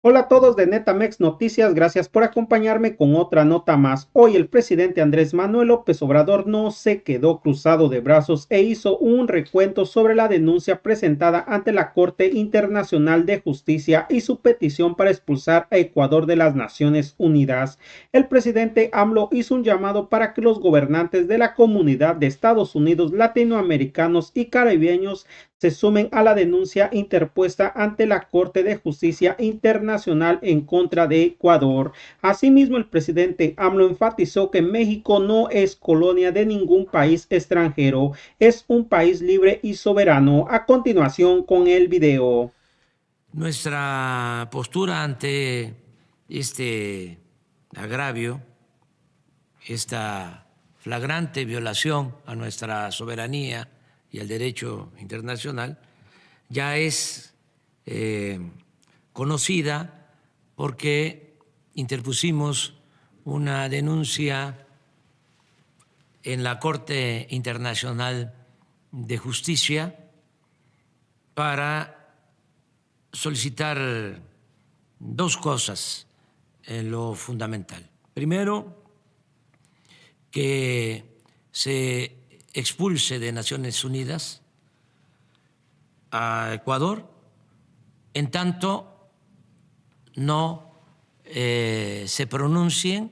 Hola a todos de Netamex Noticias, gracias por acompañarme con otra nota más. Hoy el presidente Andrés Manuel López Obrador no se quedó cruzado de brazos e hizo un recuento sobre la denuncia presentada ante la Corte Internacional de Justicia y su petición para expulsar a Ecuador de las Naciones Unidas. El presidente AMLO hizo un llamado para que los gobernantes de la comunidad de Estados Unidos, latinoamericanos y caribeños se sumen a la denuncia interpuesta ante la Corte de Justicia Internacional en contra de Ecuador. Asimismo, el presidente AMLO enfatizó que México no es colonia de ningún país extranjero, es un país libre y soberano. A continuación con el video. Nuestra postura ante este agravio, esta flagrante violación a nuestra soberanía y al derecho internacional, ya es conocida porque interpusimos una denuncia en la Corte Internacional de Justicia para solicitar dos cosas en lo fundamental. Primero, que se expulse de Naciones Unidas a Ecuador en tanto no se pronuncien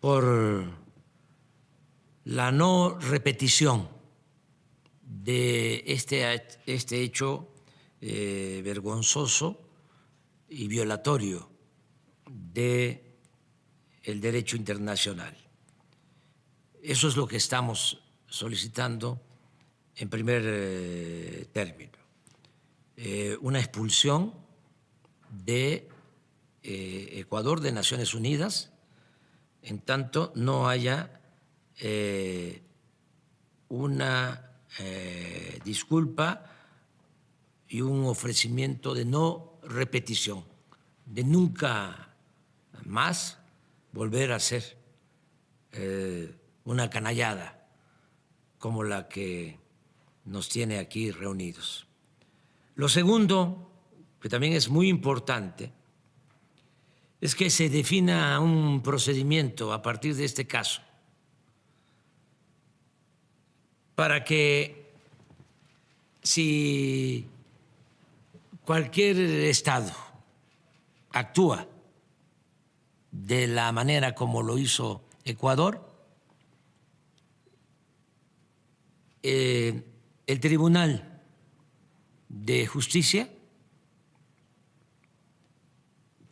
por la no repetición de este hecho vergonzoso y violatorio del derecho internacional. Eso es lo que estamos solicitando en primer término. Una expulsión de Ecuador de Naciones Unidas en tanto no haya una disculpa y un ofrecimiento de no repetición, de nunca más volver a ser una canallada como la que nos tiene aquí reunidos. Lo segundo, que también es muy importante, es que se defina un procedimiento a partir de este caso para que si cualquier Estado actúa de la manera como lo hizo Ecuador, el Tribunal de Justicia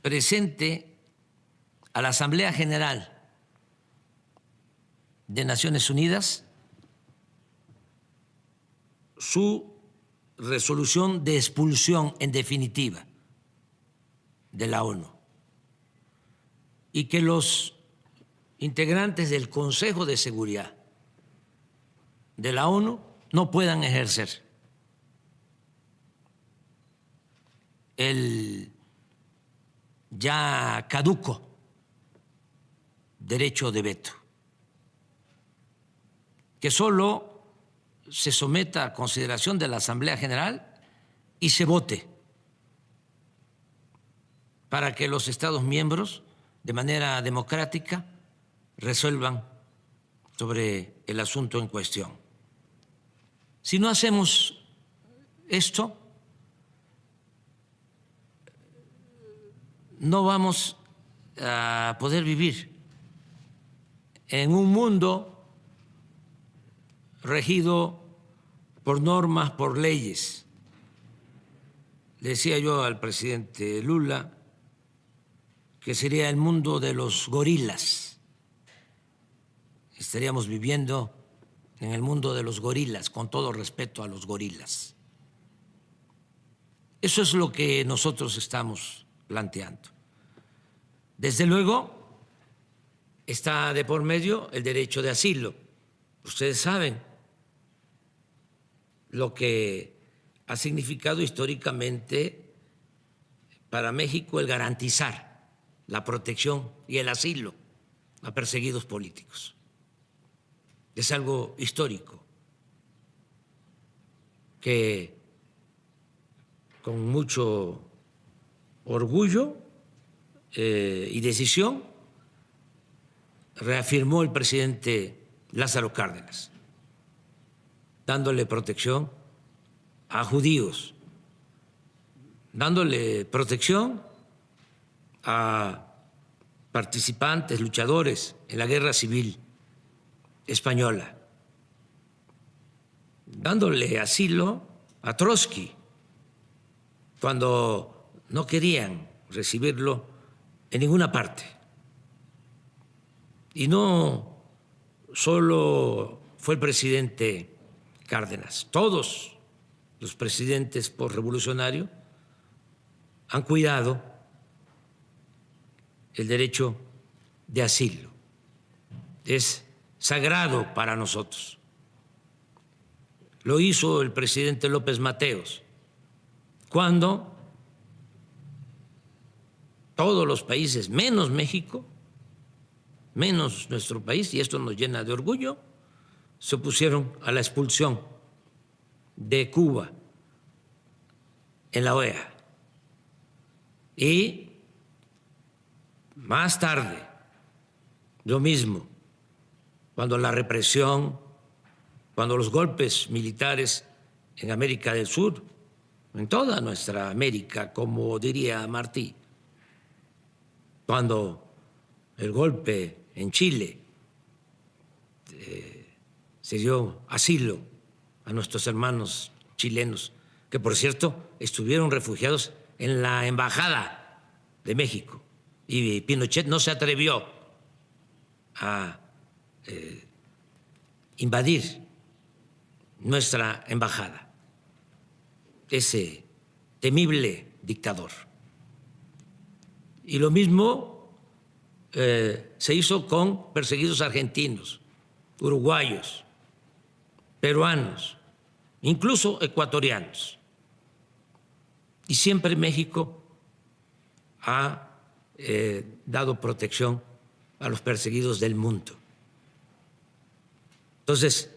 presente a la Asamblea General de Naciones Unidas su resolución de expulsión en definitiva de la ONU y que los integrantes del Consejo de Seguridad de la ONU no puedan ejercer el ya caduco derecho de veto, que solo se someta a consideración de la Asamblea General y se vote para que los Estados miembros, de manera democrática, resuelvan sobre el asunto en cuestión. Si no hacemos esto, no vamos a poder vivir en un mundo regido por normas, por leyes. Le decía yo al presidente Lula que sería el mundo de los gorilas. Estaríamos viviendo en el mundo de los gorilas, con todo respeto a los gorilas. Eso es lo que nosotros estamos planteando. Desde luego, está de por medio el derecho de asilo. Ustedes saben lo que ha significado históricamente para México el garantizar la protección y el asilo a perseguidos políticos. Es algo histórico que con mucho orgullo y decisión, reafirmó el presidente Lázaro Cárdenas, dándole protección a judíos, dándole protección a participantes, luchadores en la Guerra Civil Española, dándole asilo a Trotsky cuando no querían recibirlo en ninguna parte. Y no solo fue el presidente Cárdenas, todos los presidentes postrevolucionarios han cuidado el derecho de asilo. Es sagrado para nosotros. Lo hizo el presidente López Mateos cuando todos los países, menos México, menos nuestro país, y esto nos llena de orgullo, se opusieron a la expulsión de Cuba en la OEA. Y más tarde, lo mismo, cuando la represión, cuando los golpes militares en América del Sur, en toda nuestra América, como diría Martí, cuando el golpe en Chile se dio asilo a nuestros hermanos chilenos, que por cierto estuvieron refugiados en la Embajada de México, y Pinochet no se atrevió a invadir nuestra embajada, ese temible dictador. Y lo mismo se hizo con perseguidos argentinos, uruguayos, peruanos, incluso ecuatorianos. Y siempre México ha dado protección a los perseguidos del mundo. Entonces,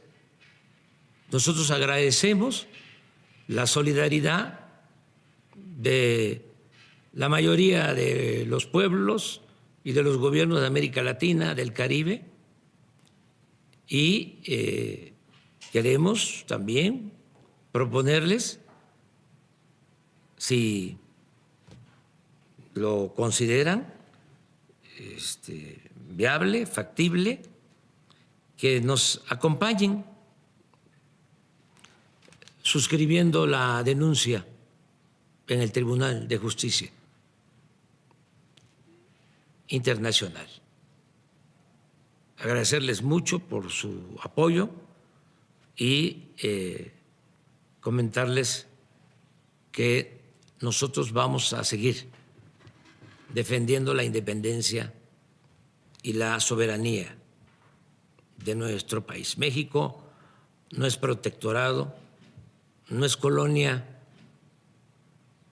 nosotros agradecemos la solidaridad de la mayoría de los pueblos y de los gobiernos de América Latina, del Caribe, y queremos también proponerles, si lo consideran viable, factible, que nos acompañen suscribiendo la denuncia en el Tribunal de Justicia Internacional. Agradecerles mucho por su apoyo y comentarles que nosotros vamos a seguir defendiendo la independencia y la soberanía de nuestro país. México no es protectorado, no es colonia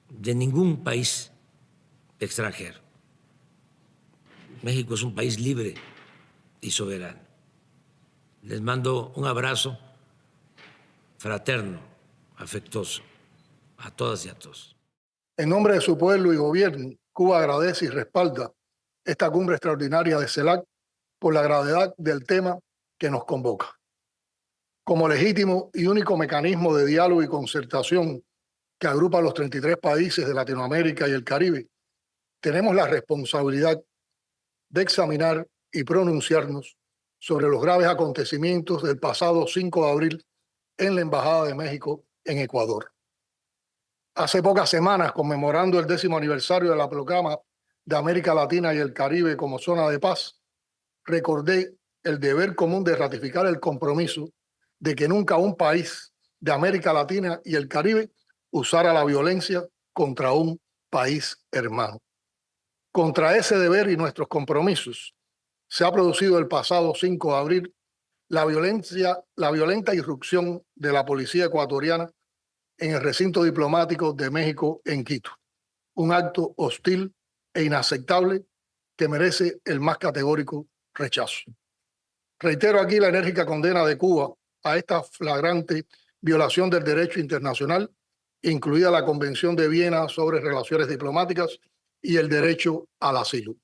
de ningún país extranjero. México es un país libre y soberano. Les mando un abrazo fraterno, afectuoso, a todas y a todos. En nombre de su pueblo y gobierno, Cuba agradece y respalda esta cumbre extraordinaria de CELAC por la gravedad del tema que nos convoca. Como legítimo y único mecanismo de diálogo y concertación que agrupa a los 33 países de Latinoamérica y el Caribe, tenemos la responsabilidad de examinar y pronunciarnos sobre los graves acontecimientos del pasado 5 de abril en la Embajada de México en Ecuador. Hace pocas semanas, conmemorando el 10º aniversario de la proclama de América Latina y el Caribe como zona de paz, recordé el deber común de ratificar el compromiso de que nunca un país de América Latina y el Caribe usara la violencia contra un país hermano. Contra ese deber y nuestros compromisos se ha producido el pasado 5 de abril la violenta irrupción de la policía ecuatoriana en el recinto diplomático de México en Quito. Un acto hostil e inaceptable que merece el más categórico rechazo. Reitero aquí la enérgica condena de Cuba a esta flagrante violación del derecho internacional incluida la Convención de Viena sobre Relaciones Diplomáticas y el derecho al asilo.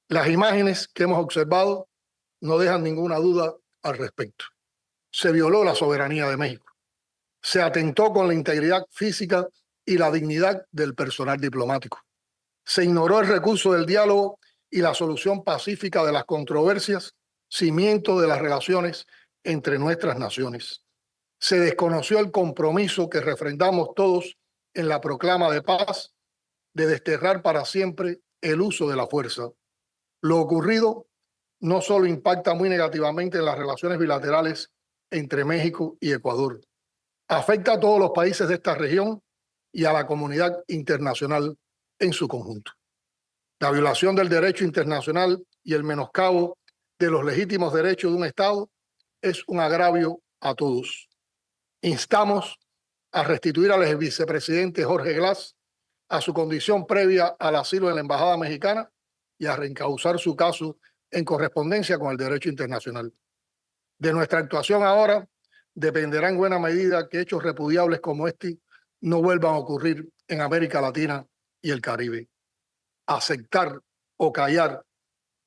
Las imágenes que hemos observado no dejan ninguna duda al respecto. Se violó la soberanía de México. Se atentó con la integridad física y la dignidad del personal diplomático. Se ignoró el recurso del diálogo y la solución pacífica de las controversias, cimiento de las relaciones entre nuestras naciones. Se desconoció el compromiso que refrendamos todos en la proclama de paz de desterrar para siempre el uso de la fuerza. Lo ocurrido no solo impacta muy negativamente en las relaciones bilaterales entre México y Ecuador, afecta a todos los países de esta región y a la comunidad internacional en su conjunto. La violación del derecho internacional y el menoscabo de los legítimos derechos de un Estado es un agravio a todos. Instamos a restituir al vicepresidente Jorge Glass a su condición previa al asilo en la Embajada Mexicana y a reencauzar su caso en correspondencia con el derecho internacional. De nuestra actuación ahora dependerá en buena medida que hechos repudiables como este no vuelvan a ocurrir en América Latina y el Caribe. Aceptar o callar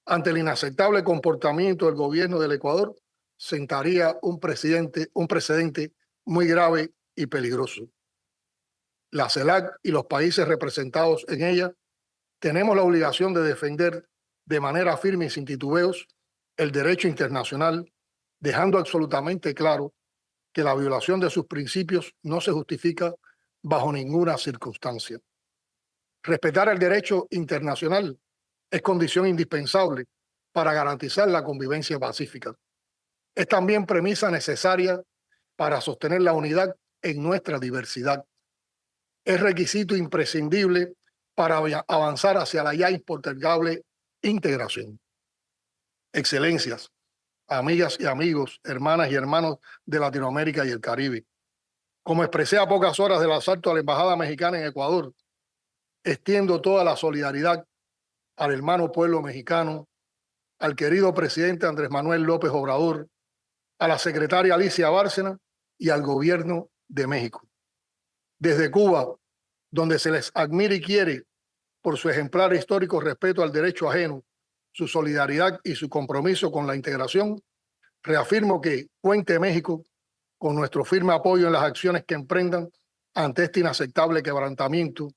ante el inaceptable comportamiento del gobierno del Ecuador sentaría un precedente muy grave y peligroso. La CELAC y los países representados en ella tenemos la obligación de defender de manera firme y sin titubeos el derecho internacional, dejando absolutamente claro que la violación de sus principios no se justifica bajo ninguna circunstancia. Respetar el derecho internacional es condición indispensable para garantizar la convivencia pacífica. Es también premisa necesaria para sostener la unidad en nuestra diversidad. Es requisito imprescindible para avanzar hacia la ya impostergable integración. Excelencias, amigas y amigos, hermanas y hermanos de Latinoamérica y el Caribe. Como expresé a pocas horas del asalto a la Embajada Mexicana en Ecuador, extiendo toda la solidaridad al hermano pueblo mexicano, al querido presidente Andrés Manuel López Obrador, a la secretaria Alicia Bárcena y al gobierno de México. Desde Cuba, donde se les admira y quiere por su ejemplar histórico respeto al derecho ajeno, su solidaridad y su compromiso con la integración, reafirmo que cuente México con nuestro firme apoyo en las acciones que emprendan ante este inaceptable quebrantamiento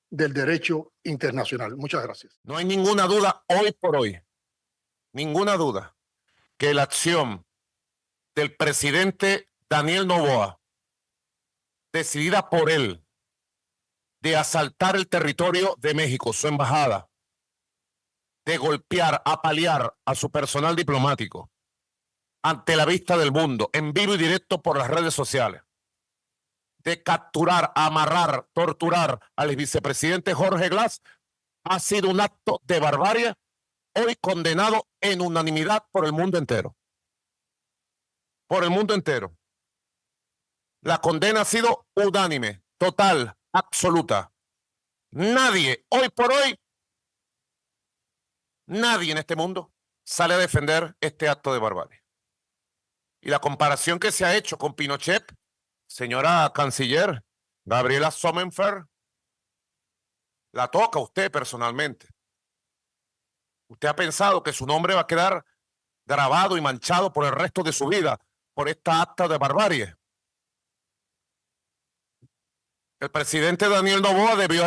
del derecho internacional. Muchas gracias. No hay ninguna duda hoy por hoy, ninguna duda, que la acción del presidente Daniel Noboa, decidida por él, de asaltar el territorio de México, su embajada, de golpear, apalear a su personal diplomático ante la vista del mundo, en vivo y directo por las redes sociales, de capturar, amarrar, torturar al vicepresidente Jorge Glass, ha sido un acto de barbarie, hoy condenado en unanimidad por el mundo entero. Por el mundo entero. La condena ha sido unánime, total, absoluta. Nadie, hoy por hoy, nadie en este mundo sale a defender este acto de barbarie. Y la comparación que se ha hecho con Pinochet, señora canciller Gabriela Sommerfeld, la toca a usted personalmente. Usted ha pensado que su nombre va a quedar grabado y manchado por el resto de su vida por esta acta de barbarie. El presidente Daniel Noboa debió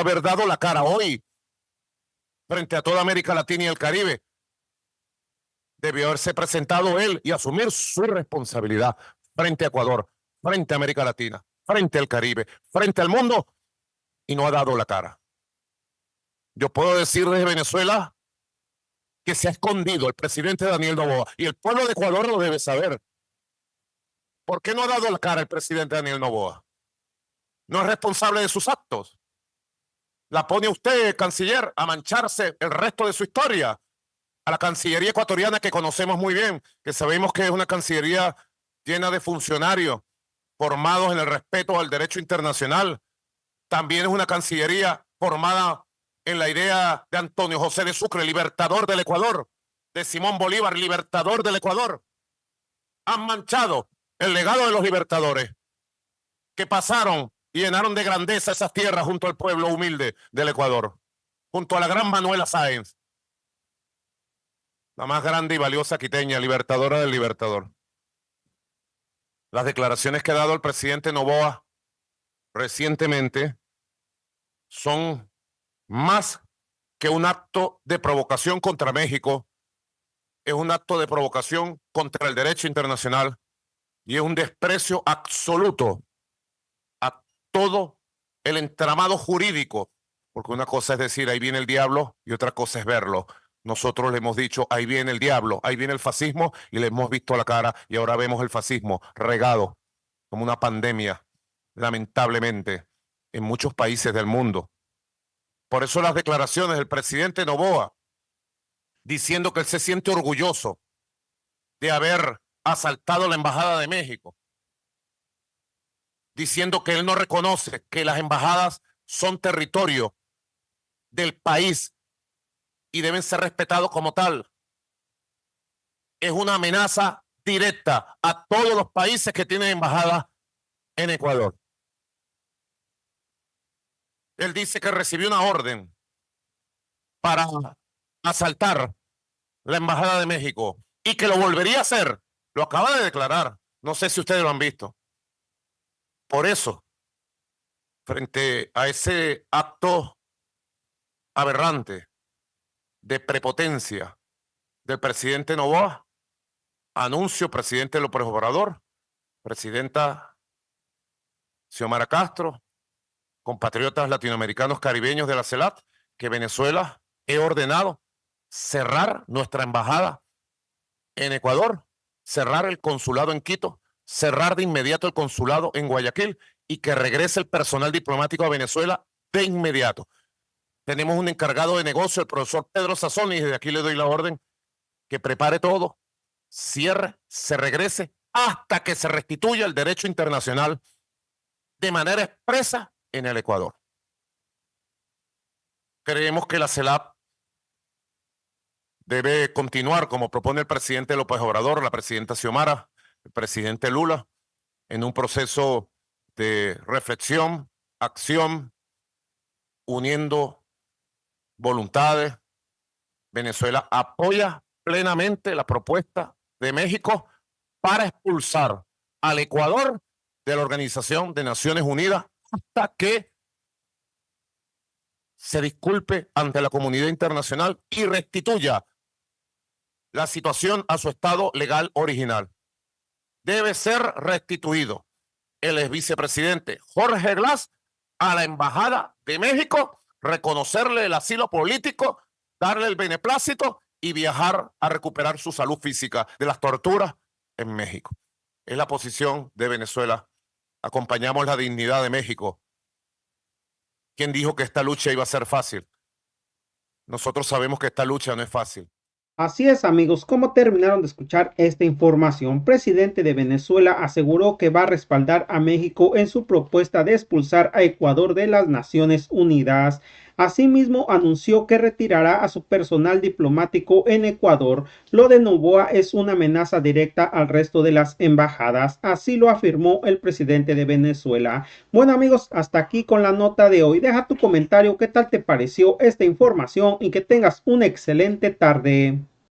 haber dado la cara hoy frente a toda América Latina y el Caribe. Debió haberse presentado él y asumir su responsabilidad frente a Ecuador, frente a América Latina, frente al Caribe, frente al mundo, y no ha dado la cara. Yo puedo decir desde Venezuela que se ha escondido el presidente Daniel Noboa, y el pueblo de Ecuador lo debe saber. ¿Por qué no ha dado la cara el presidente Daniel Noboa? No es responsable de sus actos. La pone usted, canciller, a mancharse el resto de su historia. A la Cancillería ecuatoriana, que conocemos muy bien, que sabemos que es una cancillería llena de funcionarios formados en el respeto al derecho internacional. También es una cancillería formada en la idea de Antonio José de Sucre, libertador del Ecuador, de Simón Bolívar, libertador del Ecuador. Han manchado el legado de los libertadores, que pasaron y llenaron de grandeza esas tierras junto al pueblo humilde del Ecuador, junto a la gran Manuela Sáenz, la más grande y valiosa quiteña, libertadora del Libertador. Las declaraciones que ha dado el presidente Noboa recientemente son más que un acto de provocación contra México, es un acto de provocación contra el derecho internacional y es un desprecio absoluto a todo el entramado jurídico, porque una cosa es decir, ahí viene el diablo, y otra cosa es verlo. Nosotros le hemos dicho, ahí viene el diablo, ahí viene el fascismo, y le hemos visto la cara, y ahora vemos el fascismo regado como una pandemia, lamentablemente, en muchos países del mundo. Por eso las declaraciones del presidente Noboa, diciendo que él se siente orgulloso de haber asaltado la Embajada de México, diciendo que él no reconoce que las embajadas son territorio del país y deben ser respetados como tal. Es una amenaza directa a todos los países que tienen embajadas en Ecuador. Él dice que recibió una orden para asaltar la Embajada de México y que lo volvería a hacer. Lo acaba de declarar. No sé si ustedes lo han visto. Por eso, frente a ese acto aberrante de prepotencia del presidente Noboa, anuncio, presidente López Obrador, presidenta Xiomara Castro, compatriotas latinoamericanos caribeños de la CELAC, que Venezuela he ordenado cerrar nuestra embajada en Ecuador, cerrar el consulado en Quito, cerrar de inmediato el consulado en Guayaquil y que regrese el personal diplomático a Venezuela de inmediato. Tenemos un encargado de negocio, el profesor Pedro Sazón, y desde aquí le doy la orden que prepare todo, cierre, se regrese hasta que se restituya el derecho internacional de manera expresa en el Ecuador. Creemos que la CELAC debe continuar, como propone el presidente López Obrador, la presidenta Xiomara, el presidente Lula, en un proceso de reflexión, acción, uniendo voluntades. Venezuela apoya plenamente la propuesta de México para expulsar al Ecuador de la Organización de Naciones Unidas hasta que se disculpe ante la comunidad internacional y restituya la situación a su estado legal original. Debe ser restituido el ex vicepresidente Jorge Glass a la Embajada de México, reconocerle el asilo político, darle el beneplácito y viajar a recuperar su salud física de las torturas en México. Es la posición de Venezuela. Acompañamos la dignidad de México. ¿Quién dijo que esta lucha iba a ser fácil? Nosotros sabemos que esta lucha no es fácil. Así es, amigos, como terminaron de escuchar esta información, presidente de Venezuela aseguró que va a respaldar a México en su propuesta de expulsar a Ecuador de las Naciones Unidas. Asimismo, anunció que retirará a su personal diplomático en Ecuador. Lo de Noboa es una amenaza directa al resto de las embajadas, así lo afirmó el presidente de Venezuela. Bueno, amigos, hasta aquí con la nota de hoy. Deja tu comentario, qué tal te pareció esta información y que tengas una excelente tarde.